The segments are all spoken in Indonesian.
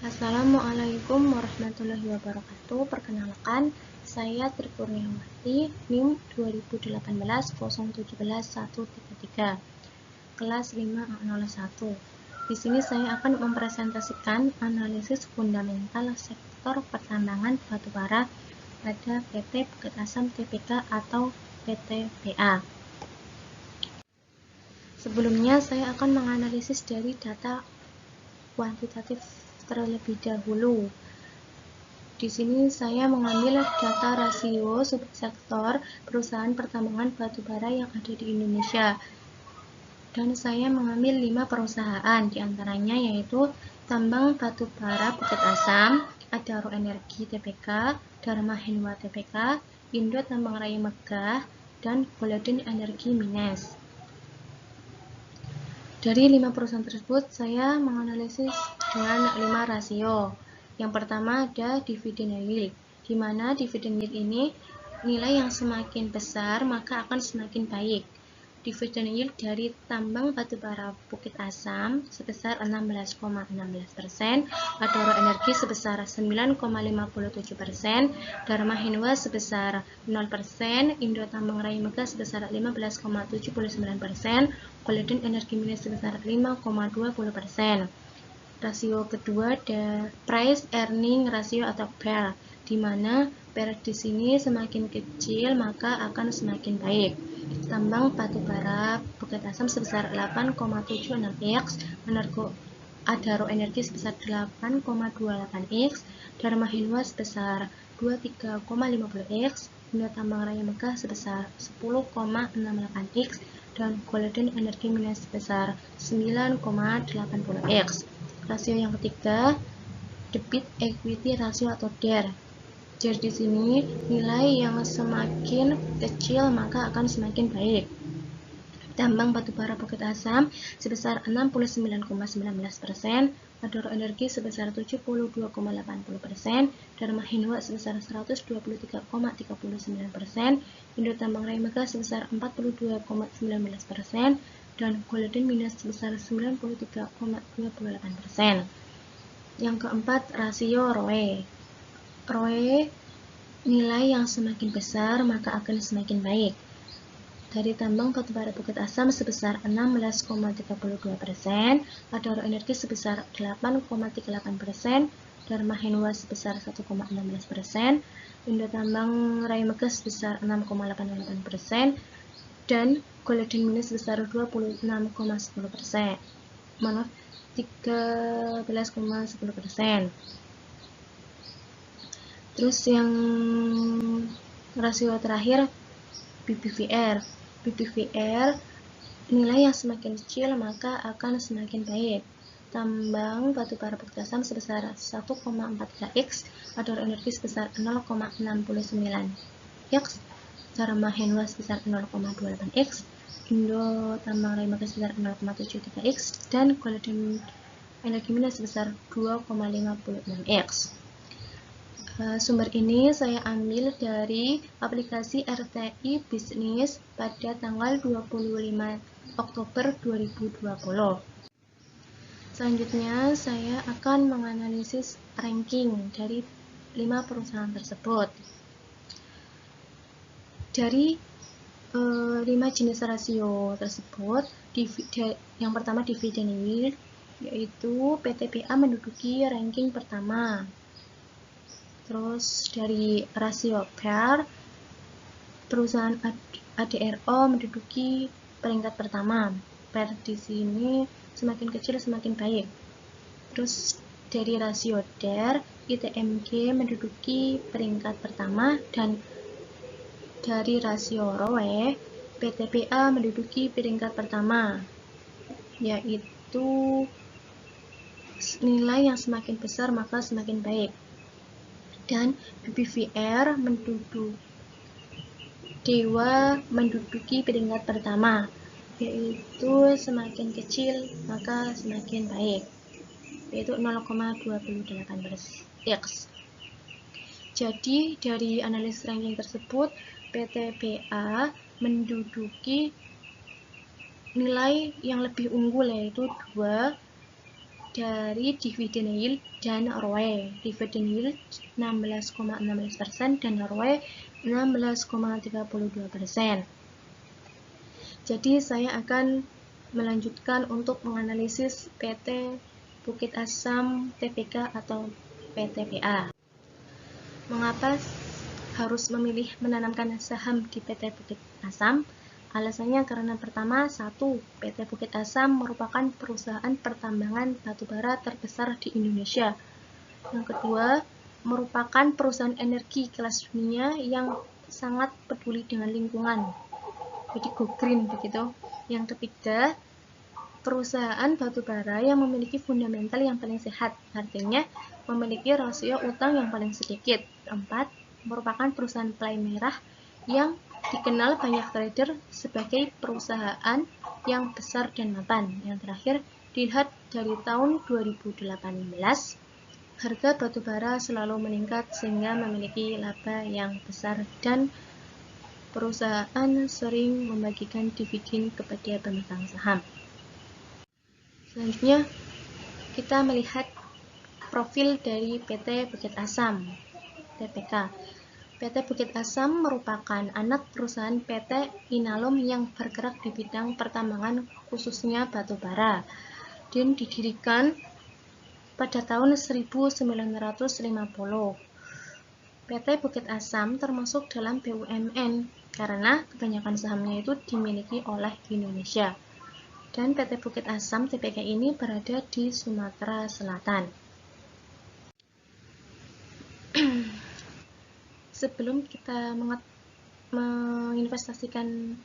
Assalamualaikum warahmatullahi wabarakatuh. Perkenalkan, saya Tri Kurniawati, NIM 2018-017-133, kelas 5A01. Di sini saya akan mempresentasikan analisis fundamental sektor pertambangan batubara pada PT Bukit Asam Tbk atau PTBA. Sebelumnya saya akan menganalisis dari data kuantitatif terlebih dahulu. Di sini saya mengambil data rasio subsektor perusahaan pertambangan batubara yang ada di Indonesia. Dan saya mengambil 5 perusahaan, diantaranya yaitu Tambang Batubara Bukit Asam, Adaro Energi Tbk, Dharma Henwa Tbk, Indo Tambang Raya Megah, dan Golden Energy Mines. Dari 5 perusahaan tersebut, saya menganalisis dengan 5 rasio. Yang pertama ada dividend yield, di mana dividend yield ini nilai yang semakin besar maka akan semakin baik. Dividend yield dari tambang batubara Bukit Asam sebesar 16,16%, Adaro Energi sebesar 9,57%, Dharma Henwa sebesar 0%, Indo Tambang Raya Megah sebesar 15,79%, Golden Energy Mines sebesar 5,20%. Rasio kedua ada price earning ratio atau PER, di mana PER di sini semakin kecil maka akan semakin baik. Tambang batubara Bukit Asam sebesar 8,76x, Adaro Energi sebesar 8,28x, Dharma Henwa sebesar 23,50x, Indo Tambang Raya Megah sebesar 10,68x, dan Golden Energy Mines sebesar 9,80x. Rasio yang ketiga, debit equity ratio atau DER. DER di sini nilai yang semakin kecil maka akan semakin baik. Tambang batubara Bukit Asam sebesar 69,19%, Adaro Energi sebesar 72,80%, Dharma Henwa sebesar 123,39%, Indo Tambang Raya Megah sebesar 42,19%, dan Golden Mines sebesar 93,28%. Yang keempat, rasio ROE. ROE nilai yang semakin besar maka akan semakin baik. Dari tambang batubara Bukit Asam sebesar 16,32%, Adaro Energi sebesar 8,38%, Dharma Henwa sebesar 1,16%, Indo Tambang Raya Megah sebesar 6,88%, dan Golden Mines sebesar 26,10%. 13,10%. Terus yang rasio terakhir BBVR. BBVR nilai yang semakin kecil maka akan semakin baik. Tambang batubara Bukit Asam sebesar 1,43x, Adaro Energi sebesar 0,69x, Dharma Henwa sebesar 0,28x, Indo Tambang Raya Megah sebesar 0,73x, dan Golden Energy Mines sebesar 2,56x. Sumber ini saya ambil dari aplikasi RTI Bisnis pada tanggal 25 Oktober 2020. Selanjutnya saya akan menganalisis ranking dari 5 perusahaan tersebut. Dari 5 jenis rasio tersebut, yang pertama dividend yield, yaitu PTBA menduduki ranking pertama. Terus dari rasio PER, perusahaan ADRO menduduki peringkat pertama. PER di sini semakin kecil semakin baik. Terus dari rasio DER, ITMG menduduki peringkat pertama, dan dari rasio ROE, PTBA menduduki peringkat pertama, yaitu nilai yang semakin besar maka semakin baik. Dan BBVR menduduki peringkat pertama, yaitu semakin kecil maka semakin baik, yaitu 0,28x. Jadi dari analisis ranking tersebut, PTBA menduduki nilai yang lebih unggul, yaitu 2, dari dividen yield dan ROE. Dividen yield 16,16% dan ROE 16,32%. Jadi saya akan melanjutkan untuk menganalisis PT Bukit Asam Tbk atau PTBA. Mengapa harus memilih menanamkan saham di PT Bukit Asam? Alasannya karena pertama, 1. PT Bukit Asam merupakan perusahaan pertambangan batubara terbesar di Indonesia. Yang kedua, merupakan perusahaan energi kelas dunia yang sangat peduli dengan lingkungan. Jadi go green begitu. Yang ketiga, perusahaan batubara yang memiliki fundamental yang paling sehat, artinya memiliki rasio utang yang paling sedikit. 4. Merupakan perusahaan play merah yang dikenal banyak trader sebagai perusahaan yang besar dan mapan. Yang terakhir, dilihat dari tahun 2018, harga batubara selalu meningkat sehingga memiliki laba yang besar dan perusahaan sering membagikan dividen kepada pemegang saham. Selanjutnya, kita melihat profil dari PT Bukit Asam Tbk. PT Bukit Asam merupakan anak perusahaan PT Inalum yang bergerak di bidang pertambangan khususnya batubara dan didirikan pada tahun 1950. PT Bukit Asam termasuk dalam BUMN karena kebanyakan sahamnya itu dimiliki oleh Indonesia. Dan PT Bukit Asam Tbk ini berada di Sumatera Selatan. Sebelum kita menginvestasikan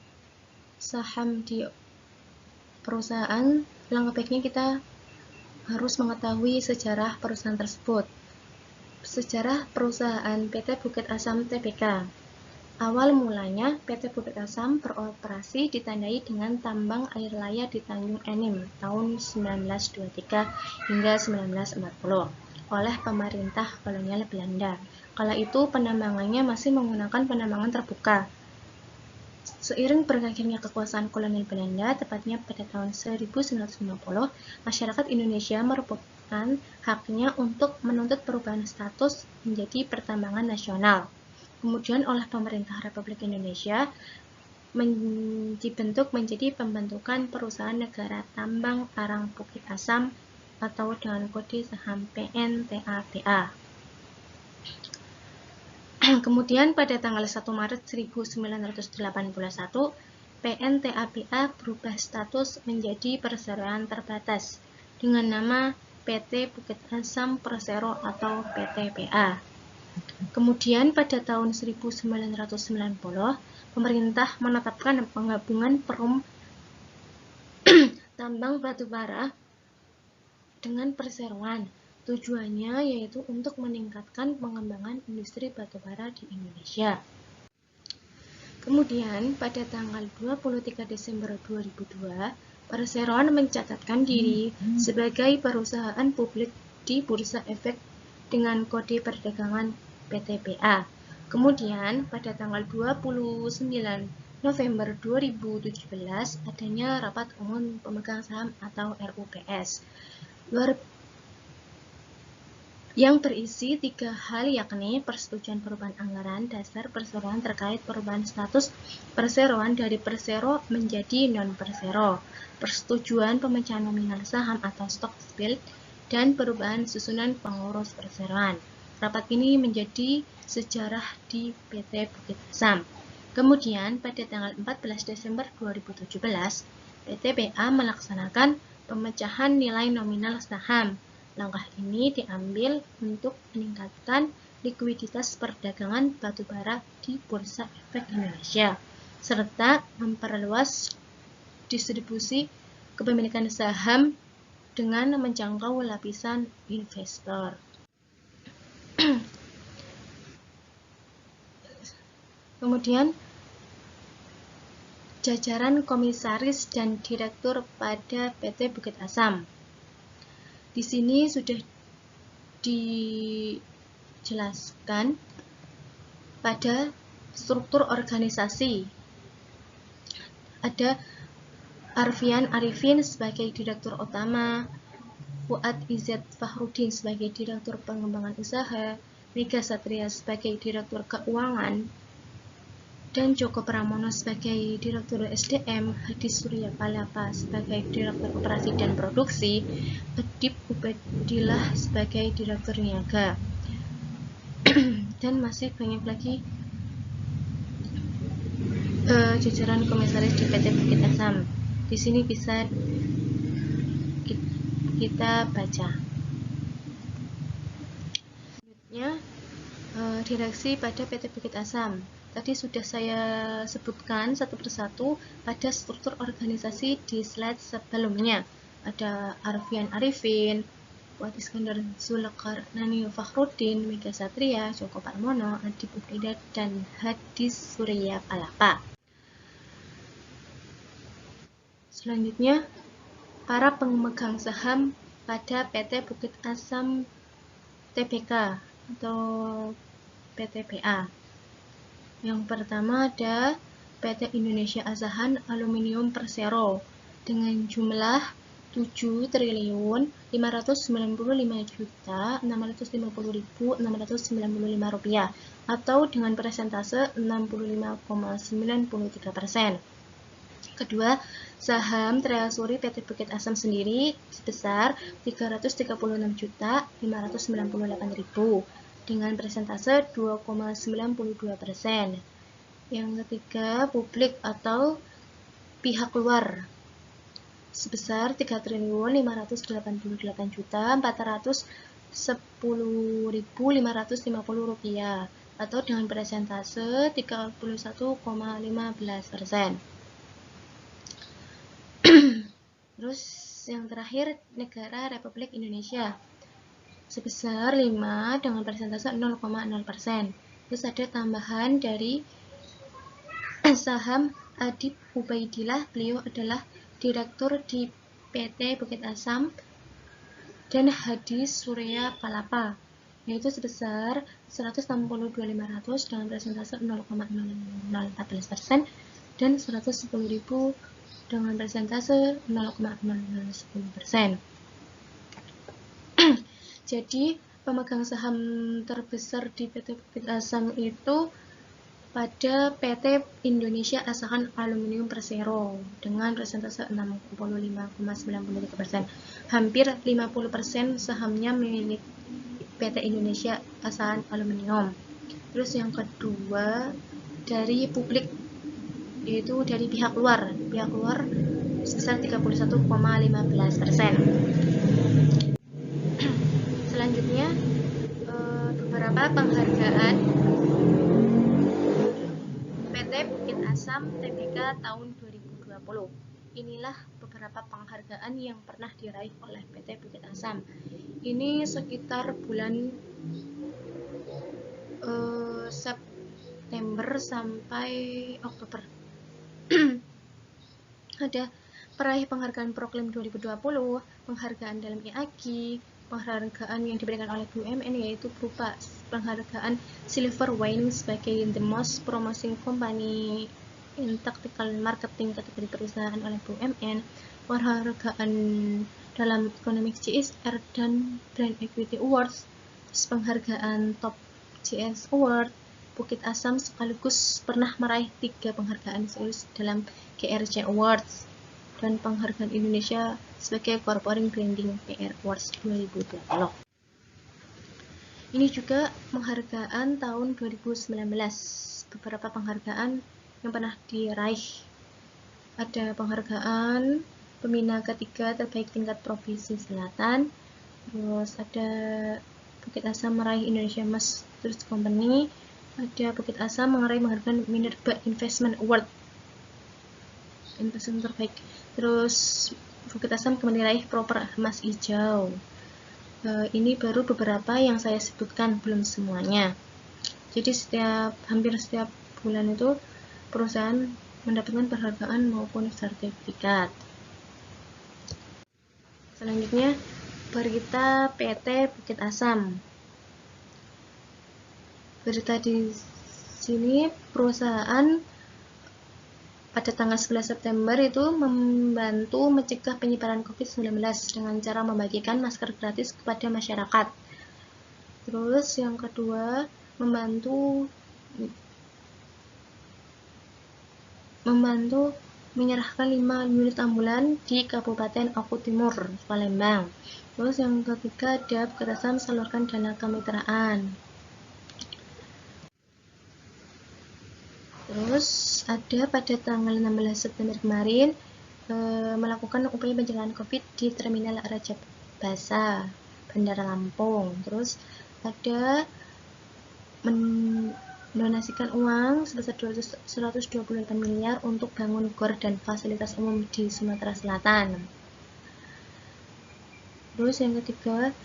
saham di perusahaan, langkah baiknya kita harus mengetahui sejarah perusahaan tersebut. Sejarah perusahaan PT Bukit Asam Tbk. Awal mulanya PT Bukit Asam beroperasi ditandai dengan tambang air layar di Tanjung Enim tahun 1923 hingga 1940 oleh pemerintah kolonial Belanda. Kala itu penambangannya masih menggunakan penambangan terbuka. Seiring berakhirnya kekuasaan kolonial Belanda, tepatnya pada tahun 1950, masyarakat Indonesia merupakan haknya untuk menuntut perubahan status menjadi pertambangan nasional. Kemudian oleh pemerintah Republik Indonesia dibentuk menjadi pembentukan Perusahaan Negara Tambang Arang Bukit Asam atau dengan kode saham PNTABA. Kemudian pada tanggal 1 Maret 1981, PNTABA berubah status menjadi perseroan terbatas dengan nama PT Bukit Asam Persero atau PTBA. Kemudian pada tahun 1990, pemerintah menetapkan penggabungan perum tambang batubara dengan perseroan. Tujuannya yaitu untuk meningkatkan pengembangan industri batubara di Indonesia. Kemudian pada tanggal 23 Desember 2002, perseroan mencatatkan diri sebagai perusahaan publik di Bursa Efek dengan kode perdagangan PTBA. Kemudian pada tanggal 29 November 2017 adanya rapat umum pemegang saham atau RUPS yang berisi 3 hal, yakni persetujuan perubahan anggaran dasar perseroan terkait perubahan status perseroan dari persero menjadi non-persero, persetujuan pemecahan nominal saham atau stock split, dan perubahan susunan pengurus perseroan. Rapat ini menjadi sejarah di PT Bukit Asam. Kemudian pada tanggal 14 Desember 2017, PTBA melaksanakan pemecahan nilai nominal saham. Langkah ini diambil untuk meningkatkan likuiditas perdagangan batubara di Bursa Efek Indonesia, serta memperluas distribusi kepemilikan saham dengan menjangkau lapisan investor. Kemudian jajaran komisaris dan direktur pada PT Bukit Asam. Di sini sudah dijelaskan pada struktur organisasi. Ada Arfian Arifin sebagai direktur utama, Fuad Izzat Fahrudin sebagai Direktur Pengembangan Usaha, Mega Satria sebagai Direktur Keuangan, dan Joko Pramono sebagai Direktur SDM, Hadi Surya Palapa sebagai Direktur Operasi dan Produksi, Adib Ubaidillah sebagai Direktur Niaga, dan masih banyak lagi jajaran komisaris di PT Bukit Asam. Di sini bisa kita baca. Selanjutnya, direksi pada PT Bukit Asam. Tadi sudah saya sebutkan satu persatu pada struktur organisasi di slide sebelumnya. Ada Arfian Arifin, Fuad Iskandar Zulkarnaini Fahrudin, Mega Satria, Joko Pramono, Adib Ubaidillah, dan Hadi Surya Palapa. Selanjutnya, para pemegang saham pada PT Bukit Asam Tbk atau PTBA. Yang pertama ada PT Indonesia Asahan Aluminium Persero dengan jumlah 7.195.650.695 rupiah atau dengan persentase 65,93%. Kedua, saham treasury PT Bukit Asam sendiri sebesar 336.598.000 dengan persentase 2,92%. Yang ketiga, publik atau pihak luar sebesar 3.058.410.550 rupiah atau dengan persentase 31,15%. Terus yang terakhir, negara Republik Indonesia sebesar 5 dengan persentase 0,0%. Terus ada tambahan dari saham Adib Ubaidillah, beliau adalah direktur di PT Bukit Asam, dan Hadi Surya Palapa, yaitu sebesar 162.500 dengan persentase 0,0014% dan 110.000 dengan persentase 0,0010%. Jadi, pemegang saham terbesar di PT Bukit Asam itu pada PT Indonesia Asahan Aluminium Persero dengan persentase 65,93%. Hampir 50% sahamnya milik PT Indonesia Asahan Aluminium. Terus yang kedua, dari publik, yaitu dari pihak luar sebesar 31,15%. Selanjutnya, beberapa penghargaan PT Bukit Asam Tbk tahun 2020. Inilah beberapa penghargaan yang pernah diraih oleh PT Bukit Asam. Ini sekitar bulan September sampai Oktober. Ada peraih penghargaan Proklim 2020, penghargaan dalam IAG, penghargaan yang diberikan oleh BUMN yaitu berupa penghargaan Silver Wine sebagai The Most Promising Company in Tactical Marketing kategori perusahaan oleh BUMN, penghargaan dalam Economic CSR dan Brand Equity Awards, penghargaan Top CS Award. Bukit Asam sekaligus pernah meraih 3 penghargaan serius dalam GRC Awards dan penghargaan Indonesia sebagai Corporate Branding PR Awards 2020. Ini juga penghargaan tahun 2019. Beberapa penghargaan yang pernah diraih. Ada penghargaan pembina ketiga terbaik tingkat Provinsi Selatan. Terus ada Bukit Asam meraih Indonesia Most Trust Company. Ada Bukit Asam meraih penghargaan Minerba Investment Award investment terbaik. Terus Bukit Asam kembali raih Proper Emas Hijau. Ini baru beberapa yang saya sebutkan, belum semuanya. Jadi hampir setiap bulan itu perusahaan mendapatkan penghargaan maupun sertifikat. Selanjutnya, berita PT Bukit Asam. Berita di sini perusahaan pada tanggal 11 September itu membantu mencegah penyebaran COVID-19 dengan cara membagikan masker gratis kepada masyarakat. Terus yang kedua, membantu menyerahkan 5 unit ambulan di Kabupaten Oku Timur, Palembang. Terus yang ketiga ada Bukit Asam salurkan dana kemitraan. Terus ada pada tanggal 16 September kemarin melakukan upaya pencegahan COVID di Terminal Raja Basa, Bandara Lampung. Terus ada mendonasikan uang sebesar 128 miliar untuk bangun GOR dan fasilitas umum di Sumatera Selatan. Terus yang ketiga,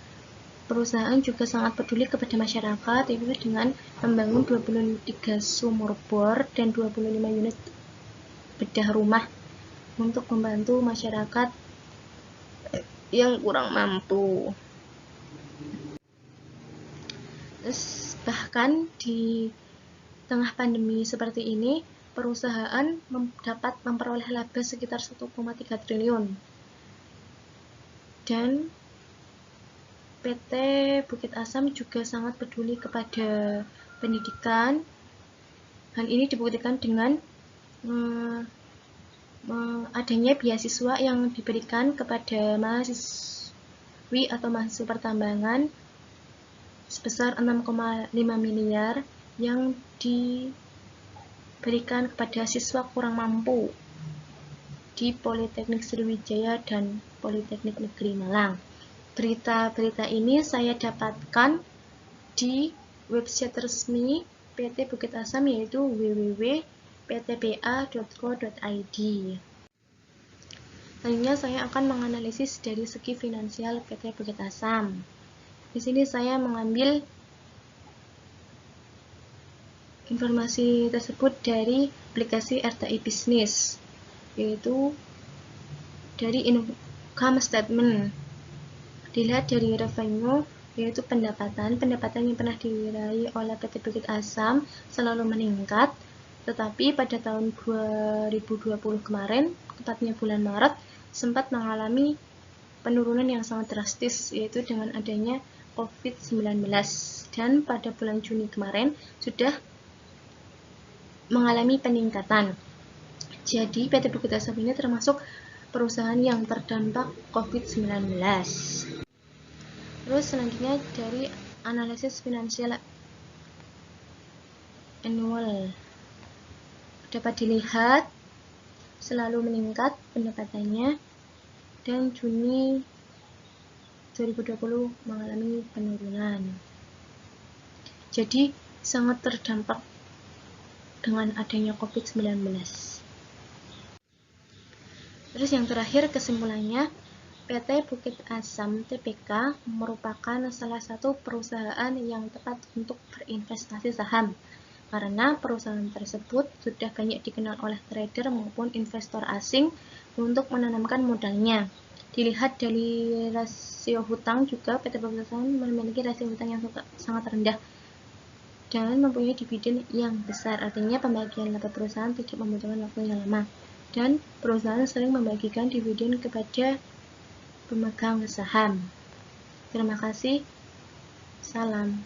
perusahaan juga sangat peduli kepada masyarakat, yaitu dengan membangun 23 sumur bor dan 25 unit bedah rumah untuk membantu masyarakat yang kurang mampu. Terus bahkan di tengah pandemi seperti ini, perusahaan dapat memperoleh laba sekitar 1,3 triliun. Dan PT Bukit Asam juga sangat peduli kepada pendidikan. Hal ini dibuktikan dengan adanya beasiswa yang diberikan kepada mahasiswi atau mahasiswa pertambangan sebesar 6,5 miliar yang diberikan kepada siswa kurang mampu di Politeknik Sriwijaya dan Politeknik Negeri Malang. Berita-berita ini saya dapatkan di website resmi PT Bukit Asam, yaitu www.ptba.co.id. Selanjutnya saya akan menganalisis dari segi finansial PT Bukit Asam. Di sini saya mengambil informasi tersebut dari aplikasi RTI Bisnis, yaitu dari income statement. Dilihat dari revenue, yaitu pendapatan yang pernah diraih oleh PT Bukit Asam selalu meningkat, tetapi pada tahun 2020 kemarin, tepatnya bulan Maret, sempat mengalami penurunan yang sangat drastis, yaitu dengan adanya COVID-19, dan pada bulan Juni kemarin sudah mengalami peningkatan. Jadi PT Bukit Asam ini termasuk perusahaan yang terdampak COVID-19. Terus selanjutnya dari analisis finansial annual, dapat dilihat selalu meningkat pendapatannya, dan Juni 2020 mengalami penurunan. Jadi sangat terdampak dengan adanya COVID-19. Terus yang terakhir, kesimpulannya, PT Bukit Asam Tbk merupakan salah satu perusahaan yang tepat untuk berinvestasi saham, karena perusahaan tersebut sudah banyak dikenal oleh trader maupun investor asing untuk menanamkan modalnya. Dilihat dari rasio hutang juga, PT Bukit Asam memiliki rasio hutang yang sangat rendah dan mempunyai dividen yang besar, artinya pembagian laba perusahaan tidak membutuhkan waktu yang lama, dan perusahaan sering membagikan dividen kepada pemegang saham. Terima kasih. Salam.